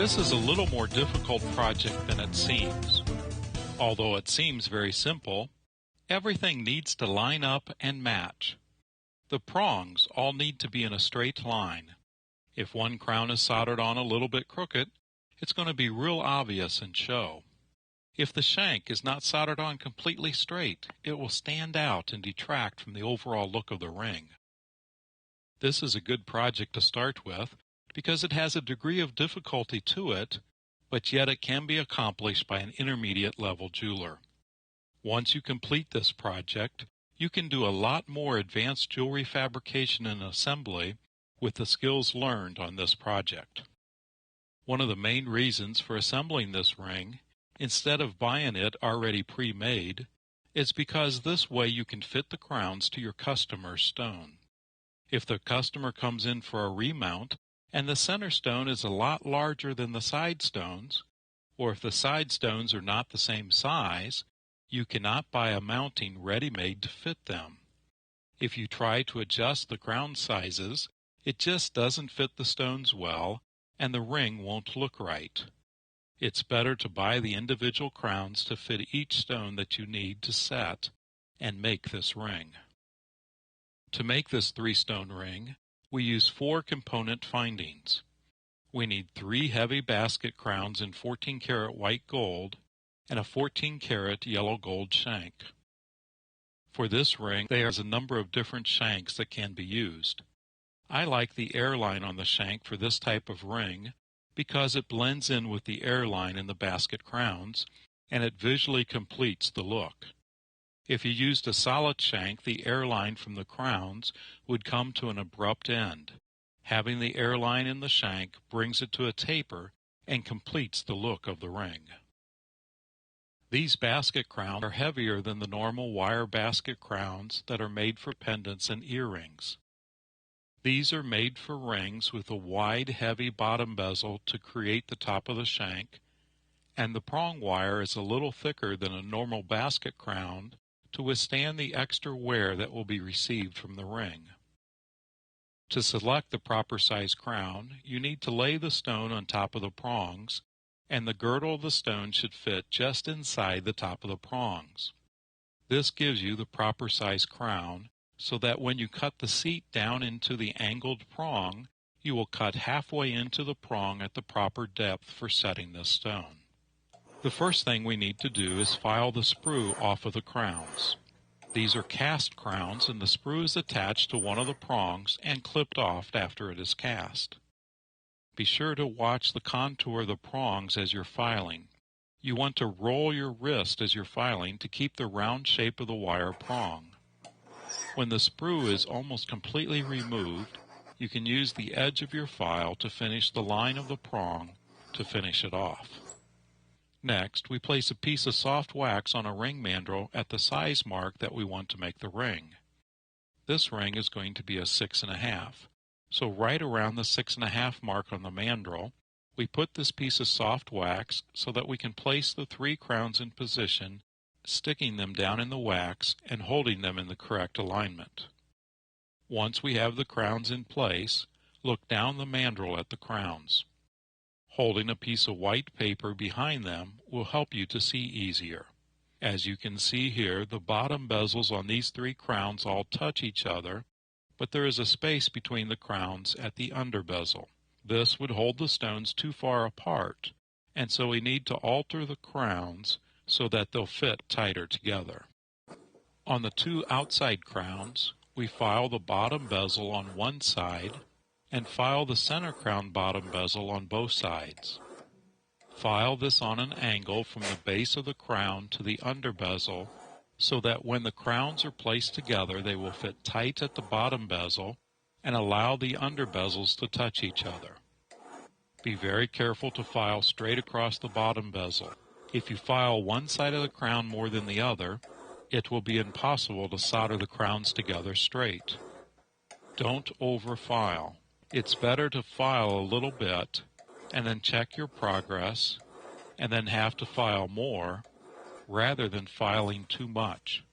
This is a little more difficult project than it seems. Although it seems very simple, everything needs to line up and match. The prongs all need to be in a straight line. If one crown is soldered on a little bit crooked, it's going to be real obvious and show. If the shank is not soldered on completely straight, it will stand out and detract from the overall look of the ring. This is a good project to start with because it has a degree of difficulty to it, but yet it can be accomplished by an intermediate level jeweler. Once you complete this project, you can do a lot more advanced jewelry fabrication and assembly with the skills learned on this project. One of the main reasons for assembling this ring, instead of buying it already pre-made, is because this way you can fit the crowns to your customer's stone. If the customer comes in for a remount and the center stone is a lot larger than the side stones, or if the side stones are not the same size, you cannot buy a mounting ready-made to fit them. If you try to adjust the crown sizes, it just doesn't fit the stones well, and the ring won't look right. It's better to buy the individual crowns to fit each stone that you need to set and make this ring. To make this 3-stone ring, we use 4 component findings. We need 3 heavy basket crowns in 14-karat white gold and a 14-karat yellow gold shank. For this ring, there is a number of different shanks that can be used. I like the airline on the shank for this type of ring because it blends in with the airline in the basket crowns and it visually completes the look. If you used a solid shank, the airline from the crowns would come to an abrupt end. Having the airline in the shank brings it to a taper and completes the look of the ring. These basket crowns are heavier than the normal wire basket crowns that are made for pendants and earrings. These are made for rings with a wide, heavy bottom bezel to create the top of the shank, and the prong wire is a little thicker than a normal basket crown to withstand the extra wear that will be received from the ring. To select the proper size crown, you need to lay the stone on top of the prongs, and the girdle of the stone should fit just inside the top of the prongs. This gives you the proper size crown, so that when you cut the seat down into the angled prong, you will cut halfway into the prong at the proper depth for setting this stone. The first thing we need to do is file the sprue off of the crowns. These are cast crowns, and the sprue is attached to one of the prongs and clipped off after it is cast. Be sure to watch the contour of the prongs as you're filing. You want to roll your wrist as you're filing to keep the round shape of the wire prong. When the sprue is almost completely removed, you can use the edge of your file to finish the line of the prong to finish it off. Next, we place a piece of soft wax on a ring mandrel at the size mark that we want to make the ring. This ring is going to be a 6.5. So right around the 6.5 mark on the mandrel, we put this piece of soft wax so that we can place the 3 crowns in position, sticking them down in the wax and holding them in the correct alignment. Once we have the crowns in place, look down the mandrel at the crowns. Holding a piece of white paper behind them will help you to see easier. As you can see here, the bottom bezels on these 3 crowns all touch each other, but there is a space between the crowns at the under bezel. This would hold the stones too far apart, and so we need to alter the crowns so that they'll fit tighter together. On the 2 outside crowns, we file the bottom bezel on one side and file the center crown bottom bezel on both sides. File this on an angle from the base of the crown to the under bezel so that when the crowns are placed together they will fit tight at the bottom bezel and allow the under bezels to touch each other. Be very careful to file straight across the bottom bezel. If you file one side of the crown more than the other, it will be impossible to solder the crowns together straight. Don't overfile. It's better to file a little bit and then check your progress and then have to file more rather than filing too much.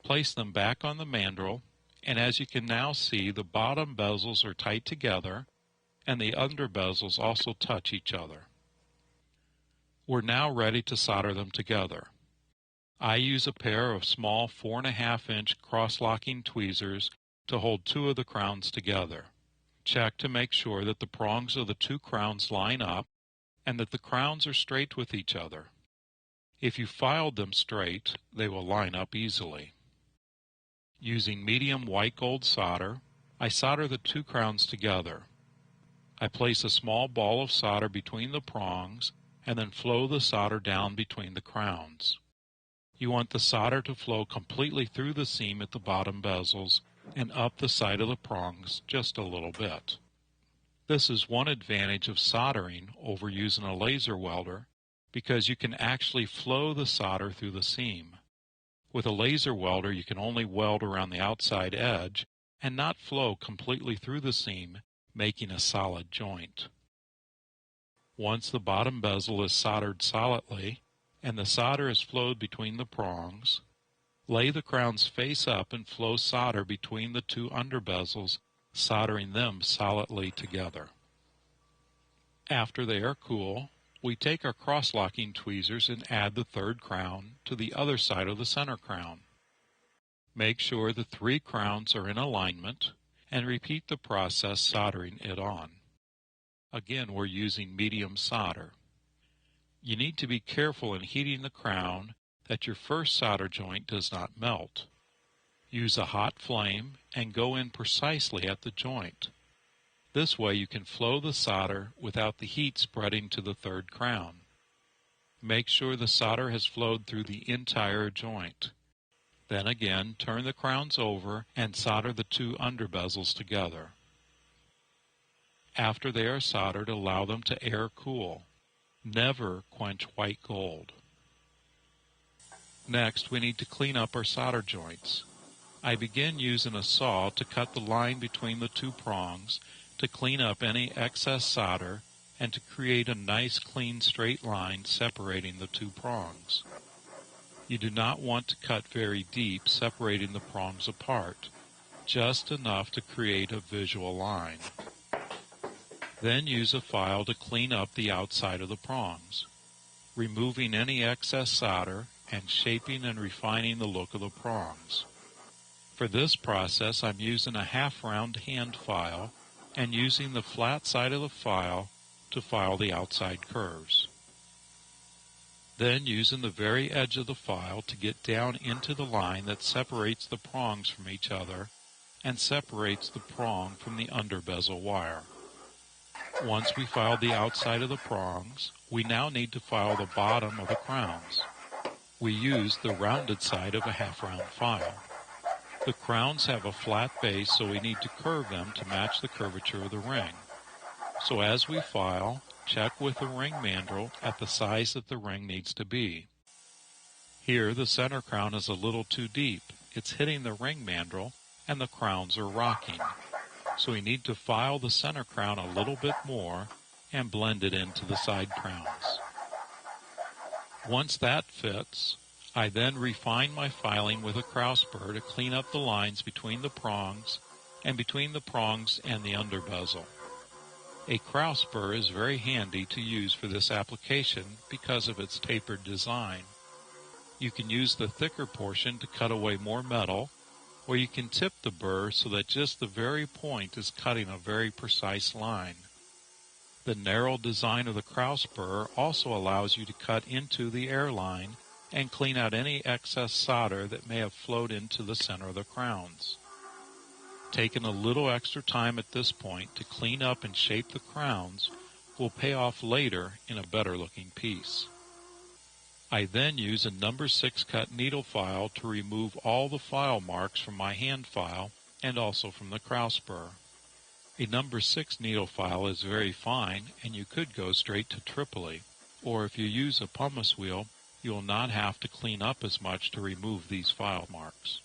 Place them back on the mandrel, and as you can now see, the bottom bezels are tight together and the under bezels also touch each other. We're now ready to solder them together. I use a pair of small 4.5-inch cross-locking tweezers to hold two of the crowns together. Check to make sure that the prongs of the two crowns line up and that the crowns are straight with each other. If you filed them straight, they will line up easily. Using medium white gold solder, I solder the two crowns together. I place a small ball of solder between the prongs and then flow the solder down between the crowns. You want the solder to flow completely through the seam at the bottom bezels and up the side of the prongs just a little bit. This is one advantage of soldering over using a laser welder, because you can actually flow the solder through the seam. With a laser welder, you can only weld around the outside edge and not flow completely through the seam, making a solid joint. Once the bottom bezel is soldered solidly and the solder is flowed between the prongs, lay the crowns face up and flow solder between the two under bezels, soldering them solidly together. After they are cool, we take our cross-locking tweezers and add the third crown to the other side of the center crown. Make sure the three crowns are in alignment and repeat the process soldering it on. Again, we're using medium solder. You need to be careful in heating the crown that your first solder joint does not melt. Use a hot flame and go in precisely at the joint. This way you can flow the solder without the heat spreading to the third crown. Make sure the solder has flowed through the entire joint. Then again, turn the crowns over and solder the two under bezels together. After they are soldered, allow them to air cool. Never quench white gold. Next, we need to clean up our solder joints. I begin using a saw to cut the line between the two prongs to clean up any excess solder and to create a nice clean straight line separating the two prongs. You do not want to cut very deep, separating the prongs apart, just enough to create a visual line. Then use a file to clean up the outside of the prongs, removing any excess solder and shaping and refining the look of the prongs. For this process, I'm using a half-round hand file and using the flat side of the file to file the outside curves. Then using the very edge of the file to get down into the line that separates the prongs from each other and separates the prong from the under bezel wire. Once we filed the outside of the prongs, we now need to file the bottom of the crowns. We use the rounded side of a half-round file. The crowns have a flat base, so we need to curve them to match the curvature of the ring. So as we file, check with the ring mandrel at the size that the ring needs to be. Here the center crown is a little too deep. It's hitting the ring mandrel and the crowns are rocking. So we need to file the center crown a little bit more and blend it into the side crowns. Once that fits, I then refine my filing with a cross burr to clean up the lines between the prongs and between the prongs and the under bezel. A cross burr is very handy to use for this application because of its tapered design. You can use the thicker portion to cut away more metal, or you can tip the burr so that just the very point is cutting a very precise line. The narrow design of the cross burr also allows you to cut into the air line and clean out any excess solder that may have flowed into the center of the crowns. Taking a little extra time at this point to clean up and shape the crowns will pay off later in a better looking piece. I then use a number 6 cut needle file to remove all the file marks from my hand file and also from the cross burr. A number 6 needle file is very fine and you could go straight to Tripoli, or if you use a pumice wheel, you will not have to clean up as much to remove these file marks.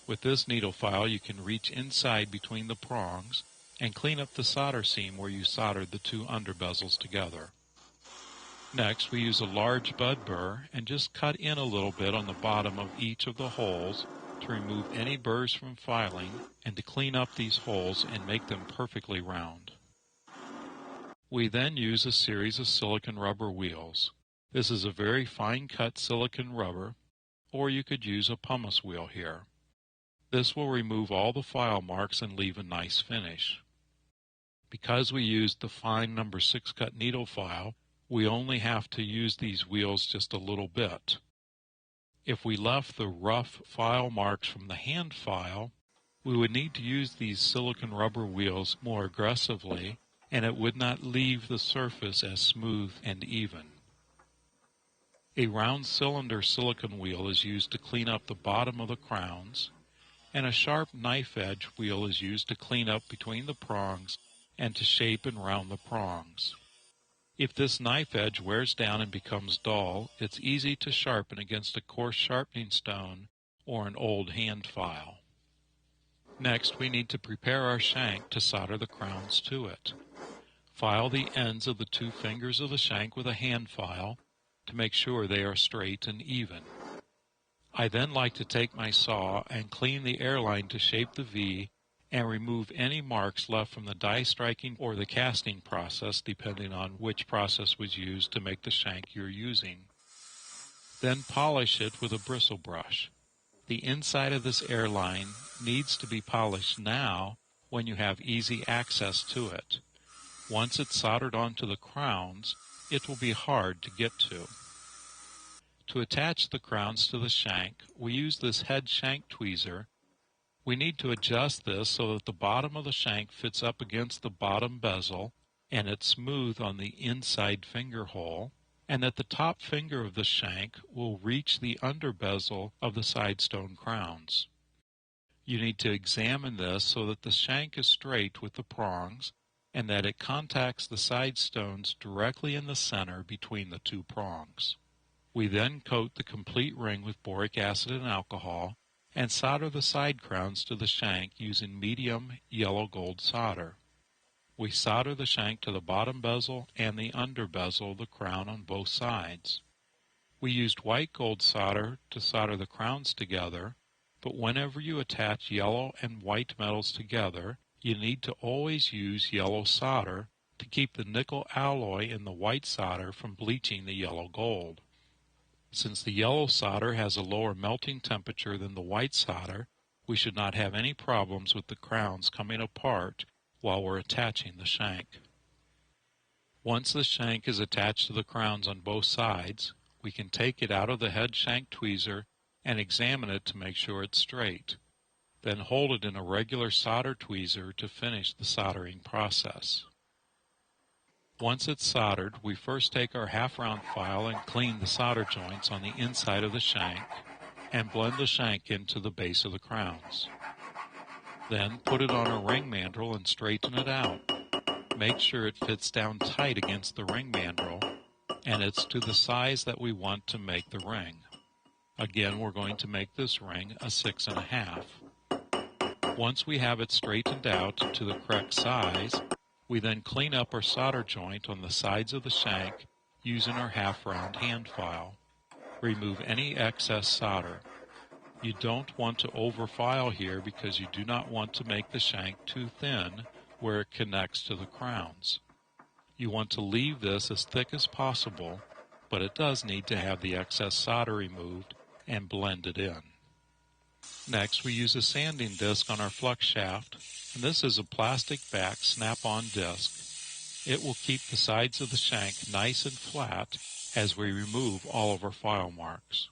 With this needle file you can reach inside between the prongs and clean up the solder seam where you soldered the two under bezels together. Next, we use a large bud burr and just cut in a little bit on the bottom of each of the holes to remove any burrs from filing and to clean up these holes and make them perfectly round. We then use a series of silicon rubber wheels. This is a very fine cut silicon rubber, or you could use a pumice wheel here. This will remove all the file marks and leave a nice finish. Because we used the fine number 6 cut needle file, we only have to use these wheels just a little bit. If we left the rough file marks from the hand file, we would need to use these silicon rubber wheels more aggressively, and it would not leave the surface as smooth and even. A round cylinder silicon wheel is used to clean up the bottom of the crowns, and a sharp knife edge wheel is used to clean up between the prongs and to shape and round the prongs. If this knife edge wears down and becomes dull, it's easy to sharpen against a coarse sharpening stone or an old hand file. Next, we need to prepare our shank to solder the crowns to it. File the ends of the 2 fingers of the shank with a hand file to make sure they are straight and even. I then like to take my saw and clean the airline to shape the V and remove any marks left from the die striking or the casting process, depending on which process was used to make the shank you're using. Then polish it with a bristle brush. The inside of this airline needs to be polished now when you have easy access to it. Once it's soldered onto the crowns, it will be hard to get to. To attach the crowns to the shank, we use this head shank tweezer. We need to adjust this so that the bottom of the shank fits up against the bottom bezel and it's smooth on the inside finger hole, and that the top finger of the shank will reach the under bezel of the side stone crowns. You need to examine this so that the shank is straight with the prongs and that it contacts the side stones directly in the center between the 2 prongs. We then coat the complete ring with boric acid and alcohol and solder the side crowns to the shank using medium yellow gold solder. We solder the shank to the bottom bezel and the under bezel of the crown on both sides. We used white gold solder to solder the crowns together, but whenever you attach yellow and white metals together, you need to always use yellow solder to keep the nickel alloy in the white solder from bleaching the yellow gold. Since the yellow solder has a lower melting temperature than the white solder, we should not have any problems with the crowns coming apart while we're attaching the shank. Once the shank is attached to the crowns on both sides, we can take it out of the head shank tweezer and examine it to make sure it's straight. Then hold it in a regular solder tweezer to finish the soldering process. Once it's soldered, we first take our half-round file and clean the solder joints on the inside of the shank and blend the shank into the base of the crowns. Then put it on a ring mandrel and straighten it out. Make sure it fits down tight against the ring mandrel and it's to the size that we want to make the ring. Again, we're going to make this ring a 6 1/2. Once we have it straightened out to the correct size, we then clean up our solder joint on the sides of the shank using our half-round hand file. Remove any excess solder. You don't want to overfile here because you do not want to make the shank too thin where it connects to the crowns. You want to leave this as thick as possible, but it does need to have the excess solder removed and blended in. Next, we use a sanding disc on our flux shaft, and this is a plastic back snap-on disc. It will keep the sides of the shank nice and flat as we remove all of our file marks.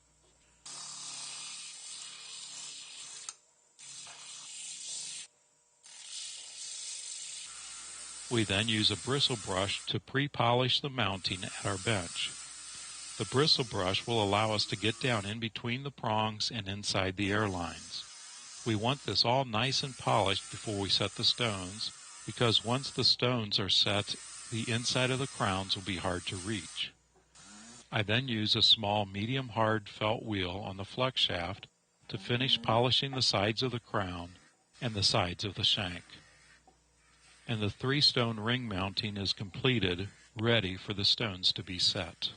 We then use a bristle brush to pre-polish the mounting at our bench. The bristle brush will allow us to get down in between the prongs and inside the airlines. We want this all nice and polished before we set the stones, because once the stones are set, the inside of the crowns will be hard to reach. I then use a small medium hard felt wheel on the flux shaft to finish polishing the sides of the crown and the sides of the shank. And the 3-stone ring mounting is completed, ready for the stones to be set.